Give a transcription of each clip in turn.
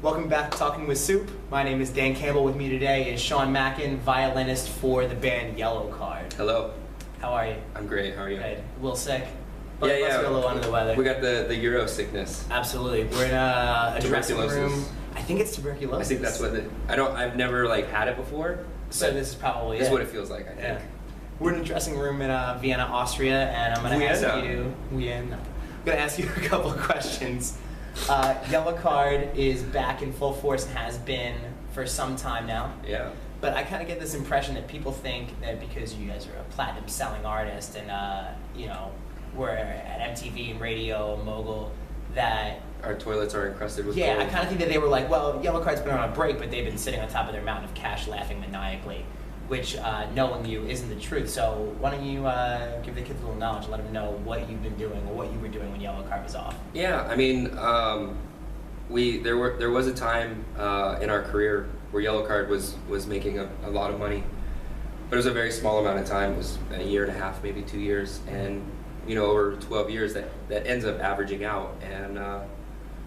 Welcome back to Talking with Soup. My name is Dan Campbell. With me today is Sean Mackin, violinist for the band Yellowcard. Hello. How are you? I'm great. How are you? Good. A little sick. But Yeah. let's go a little under the weather. We got the Euro sickness. Absolutely. We're in a dressing Tuberculosis. room. I think it's tuberculosis. I think that's what I've never had it before. So this is probably This it. is what it feels like, I think. Yeah. We're in a dressing room in Vienna, Austria, and I'm going to ask you. I'm going to ask you a couple of questions. Yellowcard is back in full force and has been for some time now. Yeah. But I kind of get this impression that people think that because you guys are a platinum selling artist and we're at MTV and radio mogul that Our toilets are encrusted with gold. I kind of think that they were like, well, Yellowcard's been on a break, but they've been sitting on top of their mountain of cash, laughing maniacally, which knowing you isn't the truth. So why don't you give the kids a little knowledge and let them know what you've been doing or what you were doing when Yellowcard was off. Yeah, I mean, there was a time in our career where Yellowcard was making a lot of money, but it was a very small amount of time. It was a year and a half, maybe 2 years, and over 12 years that ends up averaging out. And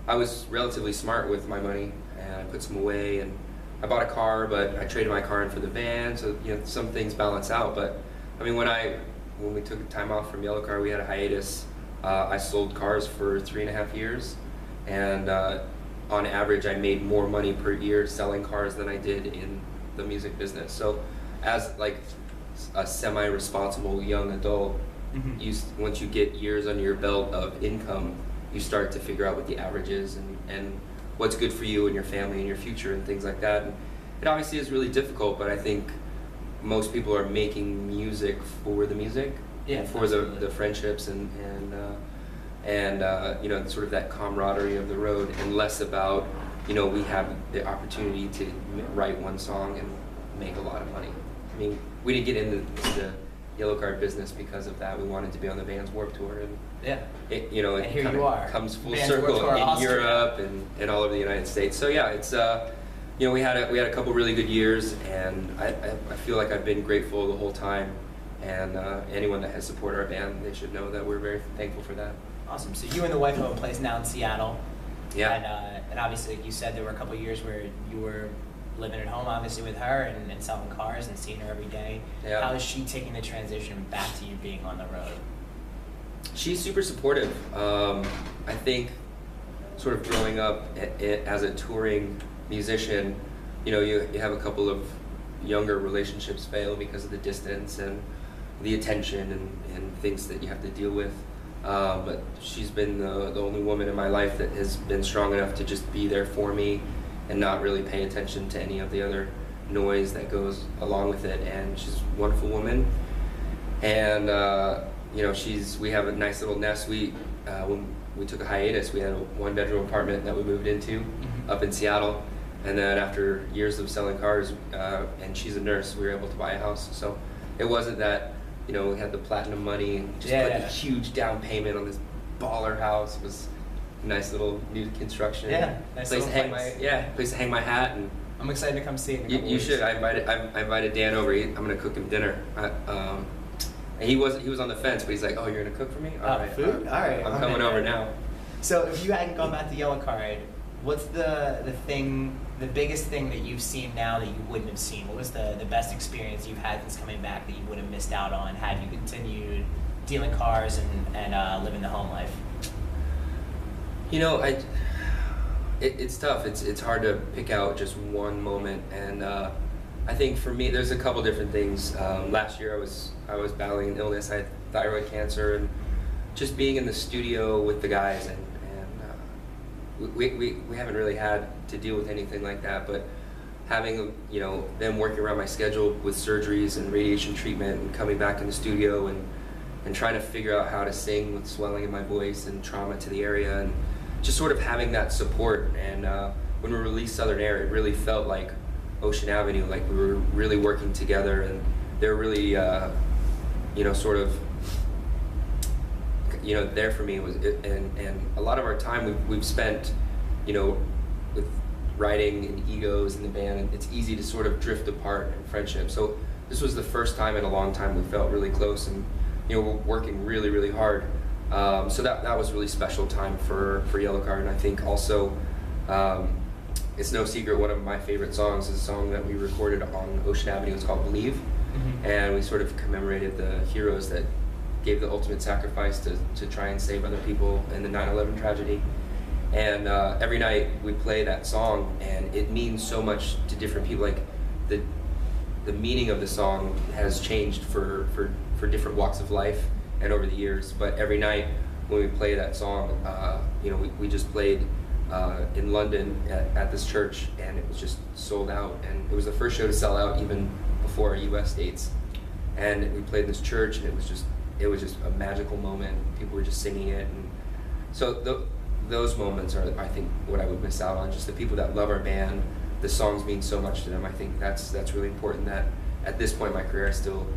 I was relatively smart with my money, and I put some away, and I bought a car, but I traded my car in for the van, so some things balance out. But I mean, when we took time off from Yellowcard, we had a hiatus. I sold cars for 3.5 years, and on average, I made more money per year selling cars than I did in the music business. So, as a semi-responsible young adult, once you get years under your belt of income, you start to figure out what the average is and what's good for you and your family and your future and things like that. And it obviously is really difficult, but I think most people are making music for the music, for the friendships and sort of that camaraderie of the road, and less about we have the opportunity to write one song and make a lot of money. I mean, we didn't get into the Yellowcard business because of that. We wanted to be on the band's Warped Tour, and it kind of comes full circle in Europe and all over the United States. So yeah, it's we had a couple really good years, and I feel like I've been grateful the whole time. And anyone that has supported our band, they should know that we're very thankful for that. Awesome. So you and the wife have a place now in Seattle. Yeah. And obviously, like you said, there were a couple of years where you were living at home, obviously, with her and selling cars and seeing her every day. Yeah. How is she taking the transition back to you being on the road? She's super supportive. I think sort of growing up as a touring musician, you have a couple of younger relationships fail because of the distance and the attention and things that you have to deal with. But she's been the only woman in my life that has been strong enough to just be there for me and not really pay attention to any of the other noise that goes along with it. And she's a wonderful woman. And we have a nice little nest. When we took a hiatus, we had a 1-bedroom apartment that we moved into up in Seattle. And then after years of selling cars, and she's a nurse, we were able to buy a house. So it wasn't that we had the platinum money and just put a huge down payment on this baller house. It was a nice little new construction. Yeah, nice place to hang place to hang my hat. And I'm excited to come see it. You should. I invited Dan over. I'm gonna cook him dinner. And he was on the fence, but he's like, "Oh, you're gonna cook for me? All right, food? All right, I'm coming over now." So if you hadn't gone back to Yellowcard, what's the biggest thing that you've seen now that you wouldn't have seen? What was the best experience you've had since coming back that you would have missed out on had you continued dealing cars and living the home life? It's tough. It's hard to pick out just one moment, and I think for me, there's a couple different things. Last year, I was battling an illness. I had thyroid cancer, and just being in the studio with the guys, and we haven't really had to deal with anything like that. But having them working around my schedule with surgeries and radiation treatment, and coming back in the studio and trying to figure out how to sing with swelling in my voice and trauma to the area, and just sort of having that support. And when we released Southern Air, it really felt like Ocean Avenue, like we were really working together, and they're really sort of there for me. And a lot of our time we've spent with writing and egos in the band, and it's easy to sort of drift apart in friendship. So this was the first time in a long time we felt really close, and we're working really, really hard. So that was a really special time for Yellowcard. And I think also it's no secret one of my favorite songs is a song that we recorded on Ocean Avenue. It's called Believe. Mm-hmm. And we sort of commemorated the heroes that gave the ultimate sacrifice to try and save other people in the 9/11 tragedy. And every night we play that song, and it means so much to different people. Like the meaning of the song has changed for different walks of life and over the years. But every night when we play that song, we just played in London at this church, and it was just sold out. And it was the first show to sell out even before our U.S. dates. And we played in this church, and it was just a magical moment. People were just singing it, and so those moments are, I think, what I would miss out on. Just the people that love our band, the songs mean so much to them. I think that's really important. That at this point in my career, I still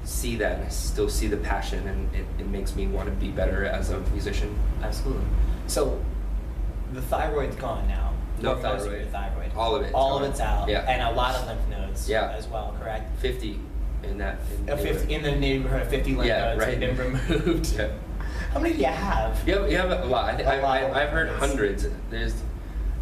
see that, and I still see the passion, and it makes me want to be better as a musician. Absolutely. So the thyroid's gone now. No Or most of thyroid. your thyroid. All of it. All of it's out. Yeah. And a lot of lymph nodes. Yeah. As well. Correct. 50 in that. In the neighborhood of 50 lymph nodes right. have been removed. Yeah. How many do you have? You have a lot. I've heard hundreds.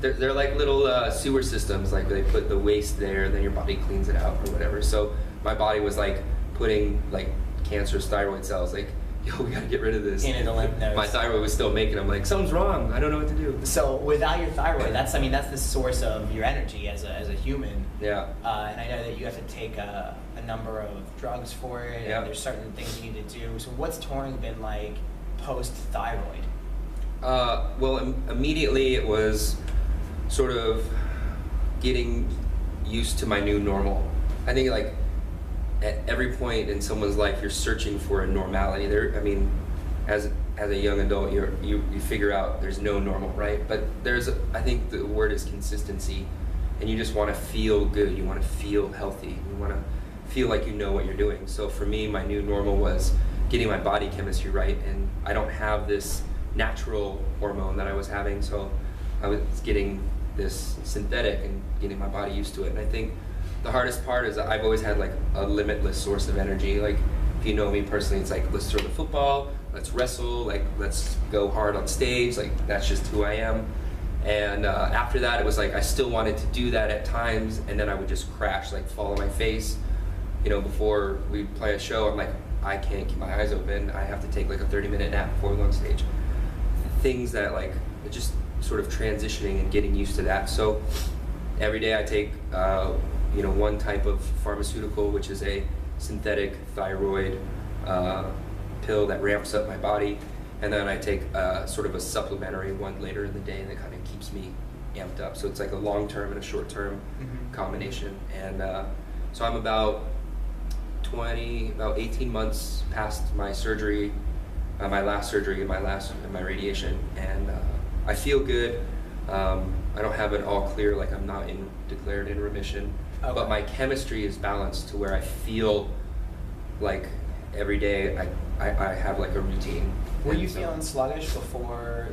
They're like little sewer systems. Like they put the waste there, and then your body cleans it out or whatever. So my body was like putting like cancerous thyroid cells. Like, yo, we gotta get rid of this. Into the lymph nodes. My thyroid was still making. I'm like, something's wrong. I don't know what to do. So without your thyroid, that's the source of your energy as a human. Yeah. And I know that you have to take a number of drugs for it. Yeah. And there's certain things you need to do. So what's touring been like post-thyroid? Well, immediately it was sort of getting used to my new normal. I think like at every point in someone's life, you're searching for a normality. As a young adult, you figure out there's no normal, right? But I think the word is consistency, and you just want to feel good. You want to feel healthy. You want to feel like you know what you're doing. So for me, my new normal was getting my body chemistry right, and I don't have this natural hormone that I was having, so I was getting this synthetic and getting my body used to it. And I think the hardest part is that I've always had like a limitless source of energy. Like if you know me personally, it's like, let's throw the football, let's wrestle, like let's go hard on stage, like that's just who I am. And after that, it was like I still wanted to do that at times, and then I would just crash, like fall on my face. Before we play a show, I'm like, I can't keep my eyes open. I have to take like a 30-minute nap before we go on stage. Things that like just sort of transitioning and getting used to that. So every day I take one type of pharmaceutical, which is a synthetic thyroid pill that ramps up my body, and then I take sort of a supplementary one later in the day that kind of keeps me amped up. So it's like a long-term and a short-term combination. And so I'm about 18 months past my surgery, my last surgery and my radiation, and I feel good. I don't have it all clear, like I'm not declared in remission, but my chemistry is balanced to where I feel like every day I have like a routine. Were you feeling sluggish before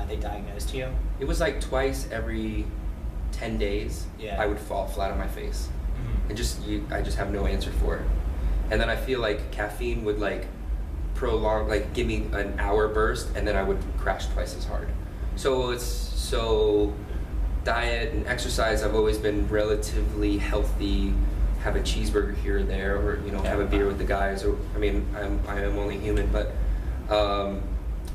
they diagnosed you? It was like twice every 10 days, Yeah. I would fall flat on my face. And I just have no answer for it. And then I feel like caffeine would like prolong, like give me an hour burst, and then I would crash twice as hard. So diet and exercise, I've always been relatively healthy, have a cheeseburger here or there, or have a beer with the guys, or I am only human, but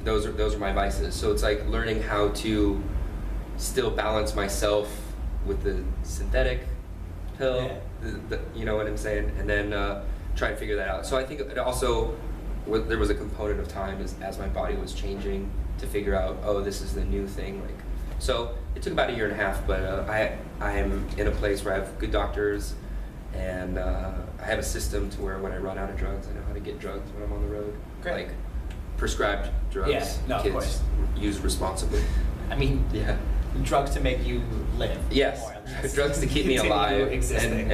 those are my vices. So it's like learning how to still balance myself with the synthetic pill, you know what I'm saying, and then try and figure that out. So I think it also, there was a component of time as my body was changing to figure out, oh, this is the new thing. Like, so it took about a year and a half, but I am in a place where I have good doctors, and I have a system to where when I run out of drugs, I know how to get drugs when I'm on the road. Great. Like prescribed drugs. Yeah, no, of kids course. use responsibly. Yeah. Drugs to make you live. Yes, more or less. drugs to keep me Continue alive existing.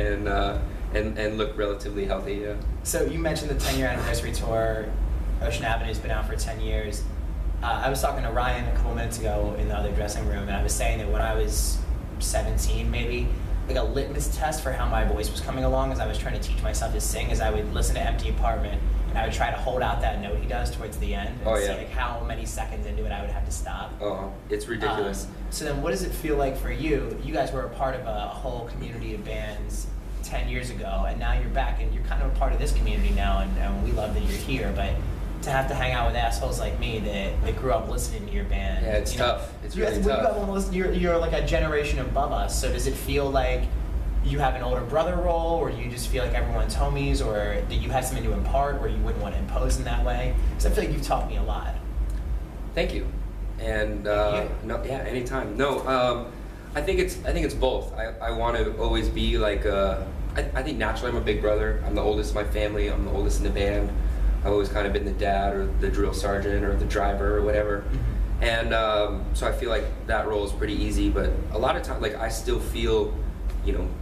and look relatively healthy. Yeah. So you mentioned the 10-year anniversary tour. Ocean Avenue's been out for 10 years. I was talking to Ryan a couple minutes ago in the other dressing room, and I was saying that when I was 17, maybe, like a litmus test for how my voice was coming along as I was trying to teach myself to sing, is I would listen to Empty Apartment, and I would try to hold out that note he does towards the end and Oh, see yeah. like how many seconds into it I would have to stop. Oh, it's ridiculous. So then what does it feel like for you? You guys were a part of a whole community of bands 10 years ago, and now you're back and you're kind of a part of this community now, and we love that you're here, but to have to hang out with assholes like me that grew up listening to your band. Yeah, it's tough. It's really tough. You're like a generation above us, so does it feel like you have an older brother role, or do you just feel like everyone's homies, or do you have something to impart where you wouldn't want to impose in that way? Because I feel like you've taught me a lot. Thank you. And no, yeah, anytime. No, I think it's both. I want to always be like I think naturally I'm a big brother. I'm the oldest in my family. I'm the oldest in the band. I've always kind of been the dad or the drill sergeant or the driver or whatever. Mm-hmm. And so I feel like that role is pretty easy. But a lot of times, like I still feel,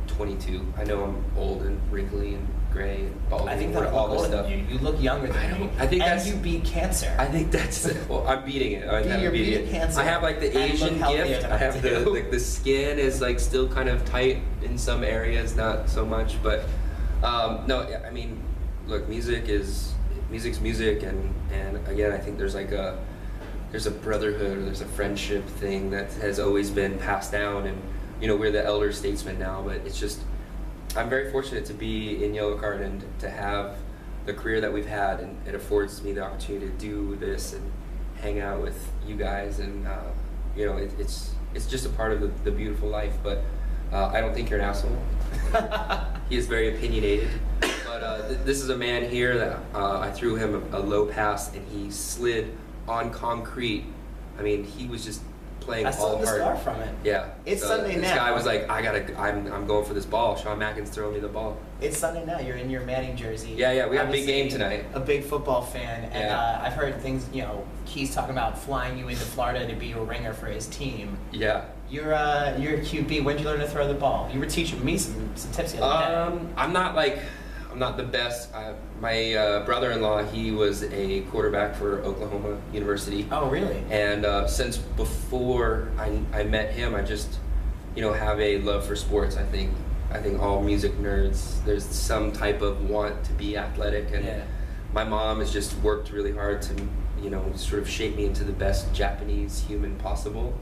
22. I know I'm old and wrinkly and gray and bald. I think and that all look this older stuff. than you. You look younger than me. I think and that's, you beat cancer. I think that's well. I'm beating it. You're beating cancer. I have like the And Asian look healthier gift. than I have do. the skin is like still kind of tight in some areas, not so much. But no, I mean, look, music's music, and again, I think there's a brotherhood, or there's a friendship thing that has always been passed down, and we're the elder statesmen now. But it's just, I'm very fortunate to be in Yellowcard and to have the career that we've had, and it affords me the opportunity to do this and hang out with you guys, and it's just a part of the beautiful life. But I don't think you're an asshole. He is very opinionated. But this is a man here that I threw him a low pass and he slid on concrete. I mean, he was just playing I still all have the hard. scar from it. Yeah. It's Sunday this now. This guy was like, I'm going for this ball. Sean Mackin's throwing me the ball. It's Sunday now. You're in your Manning jersey. Yeah. We have a big Obviously, game tonight. A big football fan, and Yeah. I've heard things. Keith's talking about flying you into Florida to be a ringer for his team. Yeah. You're a QB. When did you learn to throw the ball? You were teaching me some tips the other day. I'm not the best. My brother-in-law, he was a quarterback for Oklahoma University. Oh, really? And since before I met him, I just, have a love for sports. I think all music nerds, there's some type of want to be athletic, and Yeah. my mom has just worked really hard to, sort of shape me into the best Japanese human possible.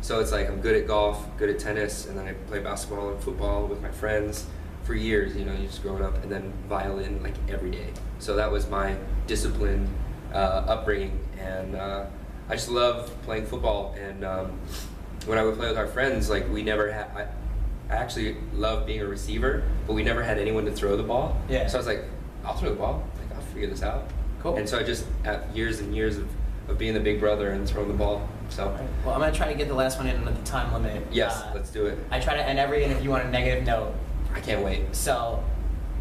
So it's like I'm good at golf, good at tennis, and then I play basketball and football with my friends for years, just growing up, and then violin like every day. So that was my disciplined upbringing, and I just love playing football. And when I would play with our friends, like we never had, I actually love being a receiver, but we never had anyone to throw the ball. Yeah. So I was like, I'll throw the ball, like I'll figure this out. Cool. And so I just had years and years of being the big brother and throwing the ball. So Right. Well, I'm gonna try to get the last one in under the time limit. yes, let's do it. I try to end every interview on a negative note. I can't wait. So,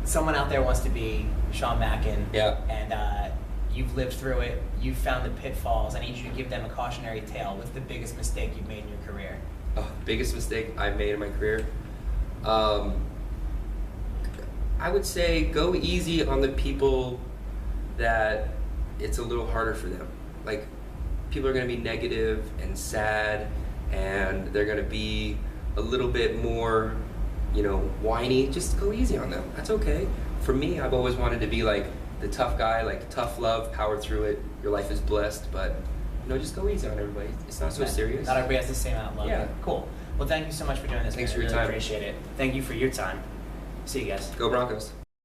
someone out there wants to be Sean Mackin. Yeah. And you've lived through it. You've found the pitfalls. I need you to give them a cautionary tale. What's the biggest mistake you've made in your career? Oh, biggest mistake I've made in my career? I would say go easy on the people that it's a little harder for them. Like, people are going to be negative and sad, and they're going to be a little bit more, whiny. Just go easy on them. That's okay. For me, I've always wanted to be like the tough guy, like tough love, power through it. Your life is blessed, but just go easy on everybody. It's not so serious. Not everybody has the same outlook. Yeah. Cool. Well, thank you so much for doing this. Thanks man. for your I really time. appreciate it. Thank you for your time. See you guys. Go Broncos.